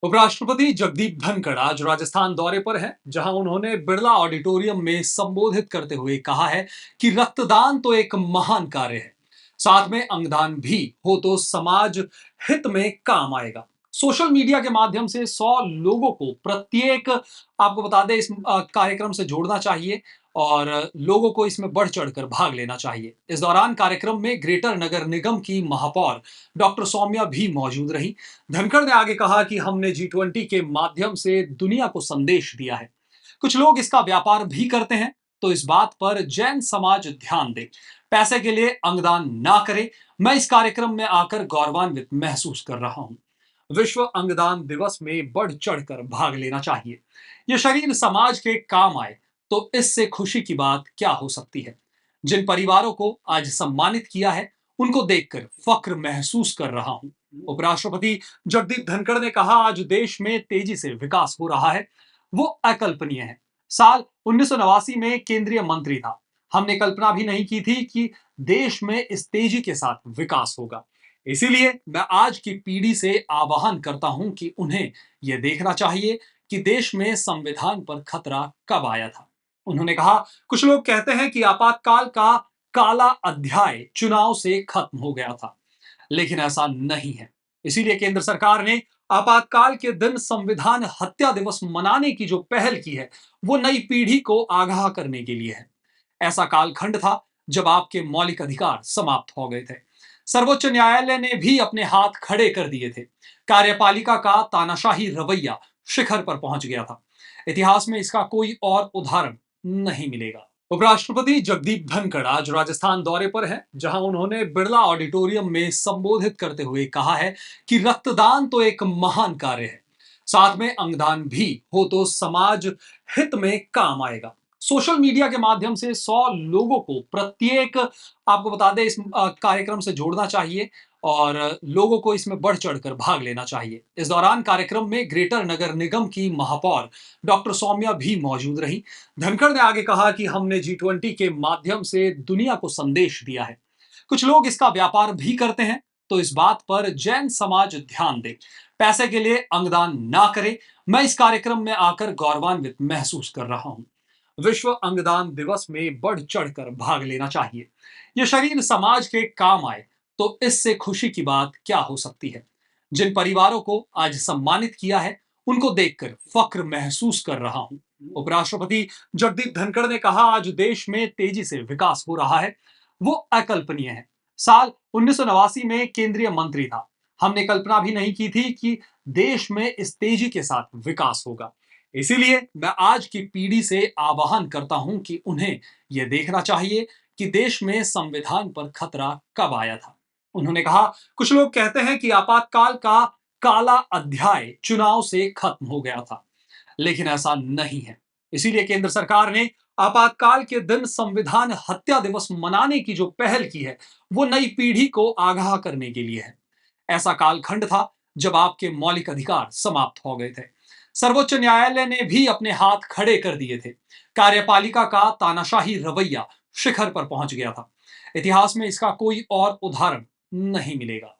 उपराष्ट्रपति जगदीप धनखड़ आज राजस्थान दौरे पर हैं, जहां उन्होंने बिरला ऑडिटोरियम में संबोधित करते हुए कहा है कि रक्तदान तो एक महान कार्य है। साथ में अंगदान भी हो तो समाज हित में काम आएगा। सोशल मीडिया के माध्यम से 100 लोगों को प्रत्येक, आपको बता दें, इस कार्यक्रम से जोड़ना चाहिए और लोगों को इसमें बढ़ चढ़कर भाग लेना चाहिए। इस दौरान कार्यक्रम में ग्रेटर नगर निगम की महापौर डॉक्टर सौम्या भी मौजूद रही। धनखड़ ने आगे कहा कि हमने G20 के माध्यम से दुनिया को संदेश दिया है। कुछ लोग इसका व्यापार भी करते हैं, तो इस बात पर जैन समाज ध्यान दे, पैसे के लिए अंगदान ना करे। मैं इस कार्यक्रम में आकर गौरवान्वित महसूस कर रहा हूं। विश्व अंगदान दिवस में बढ़ चढ़कर भाग लेना चाहिए। यह शरीर समाज के काम आए तो इससे खुशी की बात क्या हो सकती है। जिन परिवारों को आज सम्मानित किया है, उनको देखकर फक्र महसूस कर रहा हूं। उपराष्ट्रपति जगदीप धनखड़ ने कहा, आज देश में तेजी से विकास हो रहा है, वो अकल्पनीय है। साल 1989 में केंद्रीय मंत्री था। हमने कल्पना भी नहीं की थी कि देश में इस तेजी के साथ विकास होगा। इसीलिए मैं आज की पीढ़ी से आह्वान करता हूं कि उन्हें यह देखना चाहिए कि देश में संविधान पर खतरा कब आया था। उन्होंने कहा, कुछ लोग कहते हैं कि आपातकाल का काला अध्याय चुनाव से खत्म हो गया था, लेकिन ऐसा नहीं है। इसीलिए केंद्र सरकार ने आपातकाल के दिन संविधान हत्या दिवस मनाने की जो पहल की है, वो नई पीढ़ी को आगाह करने के लिए है। ऐसा कालखंड था जब आपके मौलिक अधिकार समाप्त हो गए थे। सर्वोच्च न्यायालय ने भी अपने हाथ खड़े कर दिए थे। कार्यपालिका का तानाशाही रवैया शिखर पर पहुंच गया था। इतिहास में इसका कोई और उदाहरण नहीं मिलेगा। उपराष्ट्रपति जगदीप धनखड़ आज राजस्थान दौरे पर हैं, जहां उन्होंने बिरला ऑडिटोरियम में संबोधित करते हुए कहा है कि रक्तदान तो एक महान कार्य है। साथ में अंगदान भी हो तो समाज हित में काम आएगा। सोशल मीडिया के माध्यम से 100 लोगों को प्रत्येक, आपको बता दें, इस कार्यक्रम से जोड़ना चाहिए और लोगों को इसमें बढ़ चढ़कर भाग लेना चाहिए। इस दौरान कार्यक्रम में ग्रेटर नगर निगम की महापौर डॉक्टर सौम्या भी मौजूद रही। धनखड़ ने आगे कहा कि हमने G20 के माध्यम से दुनिया को संदेश दिया है। कुछ लोग इसका व्यापार भी करते हैं, तो इस बात पर जैन समाज ध्यान दे, पैसे के लिए अंगदान ना करे। मैं इस कार्यक्रम में आकर गौरवान्वित महसूस कर रहा हूं। विश्व अंगदान दिवस में बढ़ चढ़कर भाग लेना चाहिए। यह शरीर समाज के काम आए तो इससे खुशी की बात क्या हो सकती है। जिन परिवारों को आज सम्मानित किया है, उनको देखकर फक्र महसूस कर रहा हूं। उपराष्ट्रपति जगदीप धनखड़ ने कहा, आज देश में तेजी से विकास हो रहा है, वो अकल्पनीय है। साल 1989 में केंद्रीय मंत्री था। हमने कल्पना भी नहीं की थी कि देश में इस तेजी के साथ विकास होगा। इसीलिए मैं आज की पीढ़ी से आह्वान करता हूं कि उन्हें यह देखना चाहिए कि देश में संविधान पर खतरा कब आया था। उन्होंने कहा, कुछ लोग कहते हैं कि आपातकाल का काला अध्याय चुनाव से खत्म हो गया था, लेकिन ऐसा नहीं है। इसीलिए केंद्र सरकार ने आपातकाल के दिन संविधान हत्या दिवस मनाने की जो पहल की है, वो नई पीढ़ी को आगाह करने के लिए है। ऐसा कालखंड था जब आपके मौलिक अधिकार समाप्त हो गए थे। सर्वोच्च न्यायालय ने भी अपने हाथ खड़े कर दिए थे। कार्यपालिका का तानाशाही रवैया शिखर पर पहुंच गया था। इतिहास में इसका कोई और उदाहरण नहीं मिलेगा।